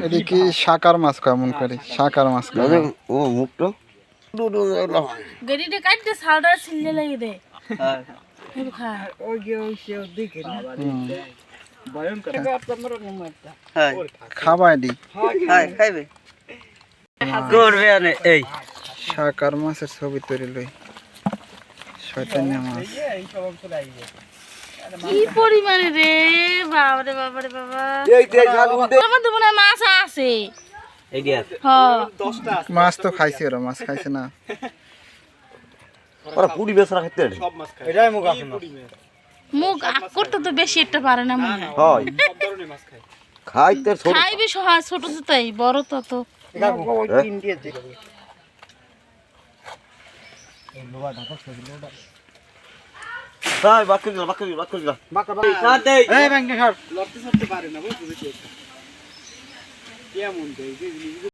এদিকে শাকার মাছ কেমন করে শাকার মাছ ও মুখটো গড়িতে কাটতে সালটা ছিললে লাগে দে হ্যাঁ খা ওই যে ওই সে দেখে না ভয়ঙ্কর হ্যাঁ খাবাই দি হ্যাঁ খাইবে করবে আনে এই শাকার মাছের ছবি তৈরি লই শয়তানি মাছ এই সব অংশ লাগবে কি পরিমাণে রে বাবারে বাবারে বাবা এই যে জালু আমার তো মনে হয় মাছ আছে এই দিয়া হ্যাঁ 10টা মাছ তো খাইছে ওরা মাছ খাইছে না ওরা পুরি বেসরা খেতে সব মাছ খায় এটাই মুখ আছে মুখ আক করতে তো বেশি একটা পারে না মনে হয় হয় সব ধরনের মাছ খায় খাইতে ছোট খাইবে সহজ ছোট তো তাই বড় তো তো ওই তিন দিয়েছে তাই বাকি দিলা বাকা বাকা না দেই এই ব্যাংকে সর লড়তে সরতে পারে না বুঝছিস কেমন দেই